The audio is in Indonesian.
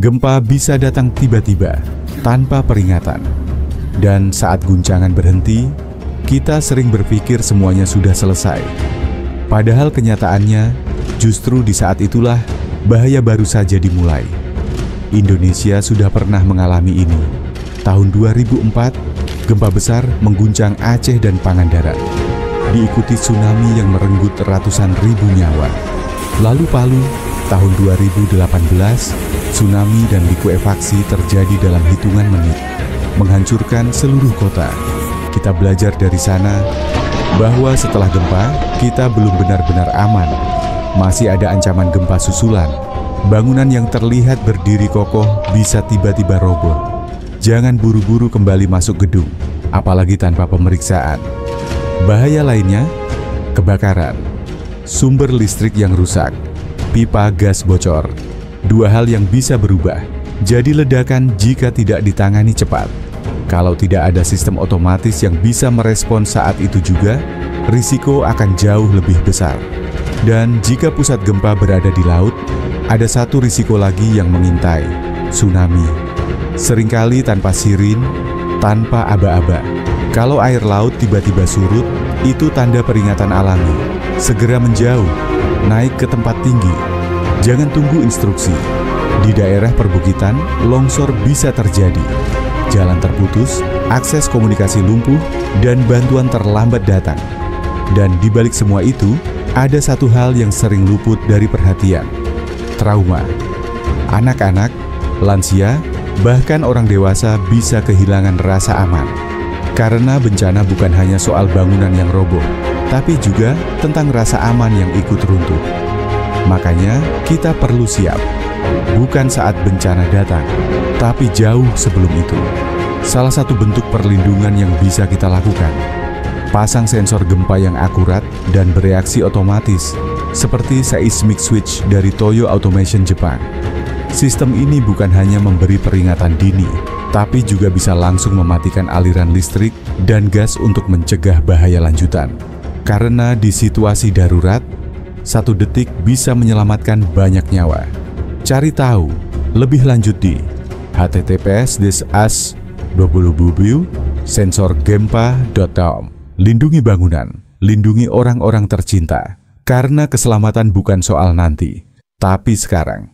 Gempa bisa datang tiba-tiba, tanpa peringatan. Dan saat guncangan berhenti, kita sering berpikir semuanya sudah selesai. Padahal kenyataannya, justru di saat itulah bahaya baru saja dimulai. Indonesia sudah pernah mengalami ini. Tahun 2004, gempa besar mengguncang Aceh dan Pangandaran, diikuti tsunami yang merenggut ratusan ribu nyawa. Lalu Palu, tahun 2018, tsunami dan likuifaksi terjadi dalam hitungan menit, menghancurkan seluruh kota. Kita belajar dari sana bahwa setelah gempa, kita belum benar-benar aman. Masih ada ancaman gempa susulan. Bangunan yang terlihat berdiri kokoh bisa tiba-tiba roboh. Jangan buru-buru kembali masuk gedung, apalagi tanpa pemeriksaan. Bahaya lainnya, kebakaran, sumber listrik yang rusak, pipa gas bocor. Dua hal yang bisa berubah jadi ledakan jika tidak ditangani cepat. Kalau tidak ada sistem otomatis yang bisa merespons saat itu juga, risiko akan jauh lebih besar. Dan jika pusat gempa berada di laut, ada satu risiko lagi yang mengintai, tsunami. Seringkali tanpa sirin, tanpa aba-aba. Kalau air laut tiba-tiba surut, itu tanda peringatan alami. Segera menjauh, naik ke tempat tinggi. Jangan tunggu instruksi. Di daerah perbukitan, longsor bisa terjadi. Jalan terputus, akses komunikasi lumpuh, dan bantuan terlambat datang. Dan di balik semua itu, ada satu hal yang sering luput dari perhatian. Trauma. Anak-anak, lansia, bahkan orang dewasa bisa kehilangan rasa aman. Karena bencana bukan hanya soal bangunan yang roboh, tapi juga tentang rasa aman yang ikut runtuh. Makanya kita perlu siap, bukan saat bencana datang, tapi jauh sebelum itu. Salah satu bentuk perlindungan yang bisa kita lakukan, pasang sensor gempa yang akurat dan bereaksi otomatis, seperti seismic switch dari Toyo Automation Jepang. Sistem ini bukan hanya memberi peringatan dini, tapi juga bisa langsung mematikan aliran listrik dan gas untuk mencegah bahaya lanjutan. Karena di situasi darurat, 1 detik bisa menyelamatkan banyak nyawa. Cari tahu lebih lanjut di https://sensorgempa.com. Lindungi bangunan, lindungi orang-orang tercinta. Karena keselamatan bukan soal nanti, tapi sekarang.